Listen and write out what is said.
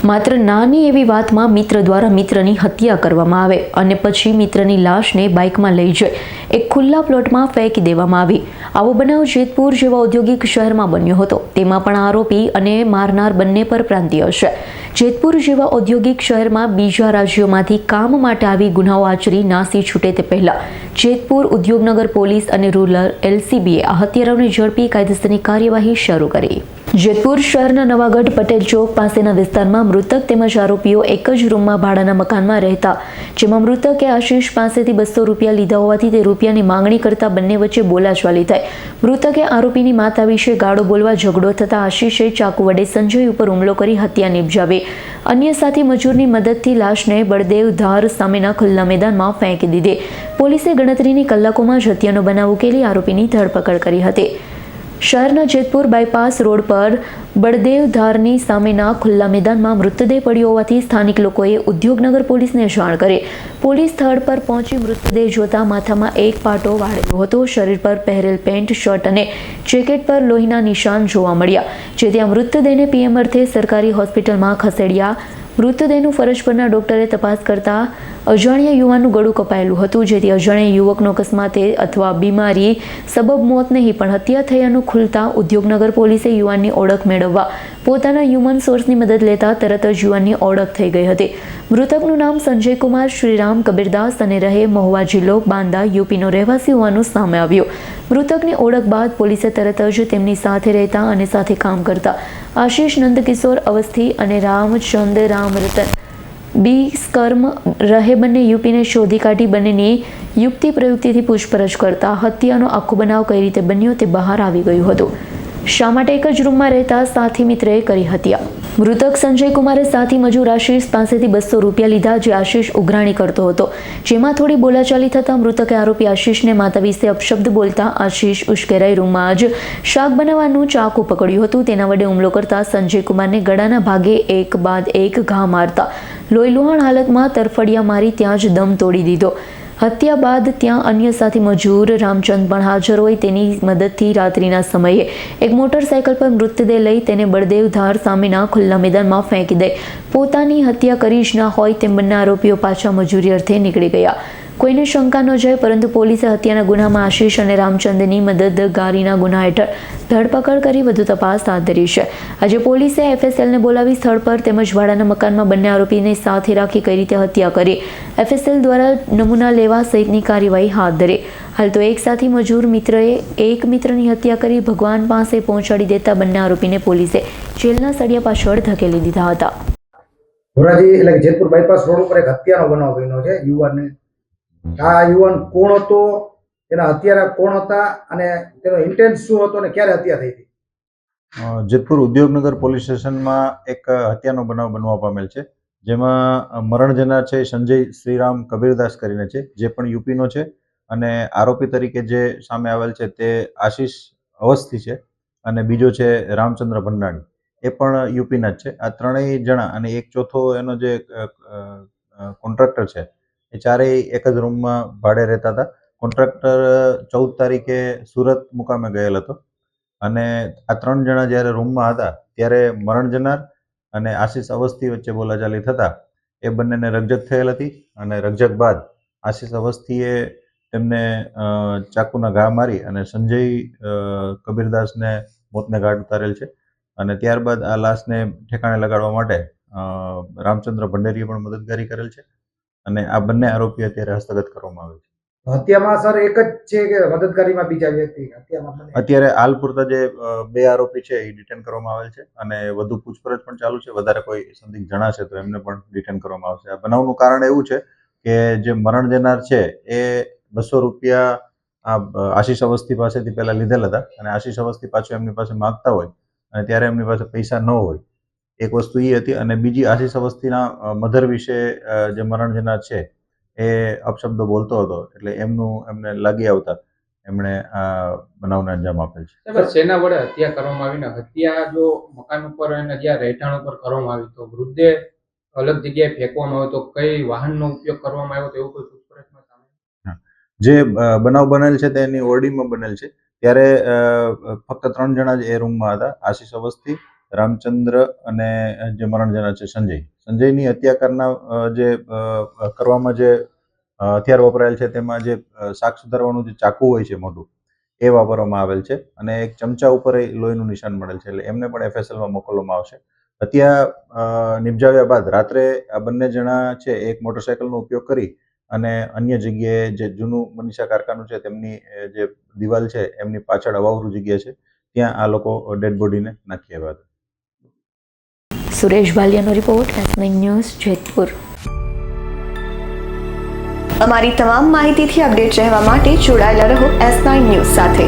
માત્ર નાની એવી વાતમાં મિત્ર દ્વારા મિત્રની હત્યા કરવામાં આવે અને પછી મિત્રની લાશને બાઇકમાં લઈ જઈ એક ખુલ્લા પ્લોટમાં ફેંકી દેવામાં આવી. આવો બનાવ જેતપુર જેવા ઔદ્યોગિક શહેરમાં બન્યો હતો. તેમાં પણ આરોપી અને મારનાર બંને પરપ્રાંતીય છે. જેતપુર જેવા ઔદ્યોગિક શહેરમાં બીજા રાજ્યોમાંથી કામ માટે આવી ગુનાઓ આચરી નાસી છૂટે તે પહેલા જેતપુર ઉદ્યોગનગર પોલીસ અને રૂરલ LCBએ આ હત્યારાઓને ઝડપી કાયદેસરની કાર્યવાહી શરૂ કરી. જેતપુર શહેરના નવાગઢ પટેલ ચોક પાસેના વિસ્તારમાં મૃતક તેમજ આરોપીઓ એક જ રૂમમાં ભાડાના મકાનમાં રહેતા, જેમાં મૃતકે આશીષ પાસેથી 200 રૂપિયા લીધા હોવાથી તે રૂપિયાની માંગણી કરતા બંને વચ્ચે બોલાચાલી થઈ. મૃતકે આરોપીની માતા વિશે ગાળો બોલવા ઝઘડો થતા આશીષે ચાકુ વડે સંજય ઉપર હુમલો કરી હત્યા નિપજાવી. અન્ય સાથી મજૂરની મદદથી લાશને બળદેવ ધાર સામેના ખુલ્લા મેદાનમાં ફેંકી દીધી. પોલીસે ગણતરીની કલાકોમાં જ હત્યાનો બનાવ ઉકેલી આરોપીની ધરપકડ કરી હતી. શહેરના જેતપુર બાયપાસ રોડ પર બળદેવ ધારની સામેના ખુલ્લા મેદાનમાં મૃતદેહ પડ્યો હોવાથી સ્થાનિક લોકોએ ઉદ્યોગનગર પોલીસને જાણ કરી. પોલીસ સ્થળ પર પહોંચી મૃતદેહ જોતા માથામાં એક પાટો વાળેલો હતો. શરીર પર પહેરેલ પેન્ટ, શર્ટ અને જેકેટ પર લોહીના નિશાન જોવા મળ્યા, જેથી આ મૃતદેહને PM અર્થે સરકારી હોસ્પિટલમાં ખસેડ્યા. મૃતદેહનું ફરજ પરના ડોક્ટરે તપાસ કરતા અજાણ્યા યુવાનનું ગળું કપાયેલું હતું, જેથી અજાણ્યા યુવકનો અકસ્માતે અથવા બીમારી સબબ મોત નહીં પણ હત્યા થયાનું ખુલતા ઉદ્યોગનગર પોલીસે યુવાનની ઓળખ મેળવવા પોતાના હ્યુમન સોર્સની મદદ લેતા તરત જ યુવાનની ઓળખ થઈ ગઈ હતી. મૃતકનું નામ સંજય કુમાર શ્રીરામ કબીરદાસ અને રહે મહુવા જિલ્લો બાંદા UPનો રહેવાસી હોવાનું સામે આવ્યું. મૃતકની ઓળખ બાદ પોલીસે તરત જ તેમની સાથે રહેતા અને સાથે કામ કરતા આશીષ નંદકિશોર અવસ્થી અને રામચંદ રામરતન સ્કર્મ રહે બંને UPને શોધી કાઢી બંનેની યુક્તિ પ્રયુક્તિથી પૂછપરછ કરતા હત્યાનો આખો બનાવ કઈ રીતે બન્યો તે બહાર આવી ગયું હતું. શા માટે એક જ રૂમમાં રહેતા સાથી મિત્રએ કરી હત્યા? મૃતક સંજય કુમારે સાથી મજૂર આશીષ પાસેથી 200 રૂપિયા લીધા, જે આશીષ ઉઘરાણી કરતો હતો, જેમાં થોડી બોલાચાલી થતાં મૃતકે આરોપી આશીષને માતા વિશે અપશબ્દ બોલતા આશીષ ઉશ્કેરાઈ રૂમમાં જ શાક બનાવવાનું ચાકુ પકડ્યું હતું. તેના વડે હુમલો કરતા સંજય કુમારને ગળાના ભાગે એક બાદ એક ઘા મારતા લોહીલુહાણ હાલતમાં તરફડિયા મારી ત્યાં જ દમ તોડી દીધો. હત્યા બાદ ત્યાં અન્ય સાથી મજૂર રામચંદ પણ હાજર હોય તેની મદદથી રાત્રિના સમયે એક મોટરસાયકલ પર મૃતદેહ લઈ તેને બળદેવ ધાર સામેના ખુલ્લા મેદાનમાં ફેંકી દઈ પોતાની હત્યા કરી જ ના હોય તેમ બંને આરોપીઓ પાછા મજૂરી અર્થે નીકળી ગયા. કોઈને શંકા ન જાય, પરંતુ પોલીસે હત્યાના ગુનામાં આશીષ અને રામચંદની મદદગારીના ગુના હેઠળ ધરપકડ કરી વધુ તપાસ હાથ ધરી છે. આજે પોલીસે FSLને બોલાવી સ્થળ પર તેમજ ભાડાના મકાનમાં બંને આરોપીને સાથે રાખી કઈ રીતે હત્યા કરી FSL દ્વારા નમૂના લેવા સહિતની કાર્યવાહી હાથ ધરી. હાલ તો એક સાથી મજૂર મિત્રએ એક મિત્રની હત્યા કરી ભગવાન પાસે પહોંચાડી દેતા બંને આરોપીને પોલીસે જેલના સળિયા પાછળ ધકેલી દીધા હતા. ધોરાજી એટલે જેતપુર બાયપાસ રોડ ઉપર એક હત્યાનો બનાવ બન્યો છે. આ યુવાન કોણ હતો, તેના હત્યારા કોણ હતા અને તેનો ઇન્ટેન્સ શું હતો અને ક્યારે હત્યા થઈ હતી? જેતપુર ઉદ્યોગનગર પોલીસ સ્ટેશનમાં એક હત્યાનો બનાવ બનવા પામેલ છે, જેમાં મરણ જનાર છે સંજય શ્રીરામ કબીરદાસ કરીને છે, જે પણ UPનો છે, અને આરોપી તરીકે જે સામે આવેલ છે તે આશીષ અવસ્થી છે, અને બીજો છે રામચંદ્ર ભંડાણી, એ પણ UPના જ છે. આ ત્રણેય જણા અને એક ચોથો એનો જે કોન્ટ્રાક્ટર છે, એ ચારેય એક જ રૂમમાં ભાડે રહેતા હતા. કોન્ટ્રાક્ટર 14 તારીખે સુરત મુકામે ગયેલ હતો, અને આ 3 જણા જ્યારે રૂમમાં હતા ત્યારે મરણ જનાર અને આશીષ અવસ્થી વચ્ચે બોલાચાલી થતા એ બંનેને રકઝક થયેલ હતી, અને રકઝક બાદ આશીષ અવસ્થીએ તેમને ચાકુના ઘા મારી અને સંજય કબીરદાસને મોતને ઘાટ ઉતારેલ છે. અને ત્યારબાદ આ લાશને ઠેકાણે લગાડવા માટે રામચંદ્ર ભંડેરીએ પણ મદદગારી કરેલ છે, અને આ બંને આરોપી અત્યારે હસ્તગત કરવામાં આવે છે. હત્યામાં સર એક જ છે કે મદદગારીમાં બીજા વ્યક્તિ? અત્યારે હાલ પૂરતા જે 2 આરોપી છે એ ડિટેન કરવામાં આવેલ છે, અને વધુ પૂછપરછ પણ ચાલુ છે. વધારે કોઈ સંદિગ્ધ જણાશે તો એમને પણ ડિટેન કરવામાં આવશે. આ બનાવનું કારણ એવું છે કે જે મરણ જનાર છે એ 200 રૂપિયા આશીષ અવસ્થી પાસેથી પહેલા લીધેલ હતા, અને આશીષ અવસ્થી પાછું એમની પાસે માંગતા હોય અને ત્યારે એમની પાસે પૈસા ન હોય, એક વસ્તુ એ હતી. અને બીજી આશીષ અવસ્થીના મધર વિશે જે મરણ જનાર છે એ અપશબ્દો બોલતો હતો, એટલે એમને લાગી આવતા એમણે આ બનાવને અંજામ આપેલ છે. સેના વડે હત્યા કરવામાં આવી ને હત્યા જો મકાન ઉપર અને જ્યાં રહેઠાણ ઉપર કરવામાં આવી તો મૃતદેહ અલગ જગ્યાએ ફેંકવામાં આવ્યો તો કઈ વાહનનો ઉપયોગ કરવામાં આવ્યો તો એવું કોઈ પૂછપરછમાં સામે? જે બનાવ બનેલ છે તેની ઓરડીમાં બનેલ છે, ત્યારે ફક્ત 3 જણા જ એ રૂમમાં હતા. આશીષ અવસ્થી, રામચંદ્ર અને જે મરણ જનાર છે સંજયની હત્યા કરનાર કરવામાં જે હથિયાર વપરાયેલ છે તેમાં જે શાક સુધારવાનું જે ચાકુ હોય છે મોટું એ વાપરવામાં આવેલ છે અને એક ચમચા ઉપર લોહીનું નિશાન મળેલ છે, એટલે એમને પણ FSLમાં મોકલવામાં આવશે. હત્યા નિપજાવ્યા બાદ રાત્રે આ બંને જણા છે એક મોટરસાયકલનો ઉપયોગ કરી અને અન્ય જગ્યાએ જે જૂનું મનીષા કારખાનું છે તેમની જે દિવાલ છે એમની પાછળ અવાવરૂ જગ્યા છે ત્યાં આ લોકો ડેડ બોડીને નાખી આવ્યા હતા. સુરેશ ભાલિયાનો રિપોર્ટ, S9 ન્યૂઝ, જેતપુર. અમારી તમામ માહિતીથી અપડેટ રહેવા માટે જોડાયેલા રહો S9 ન્યૂઝ સાથે.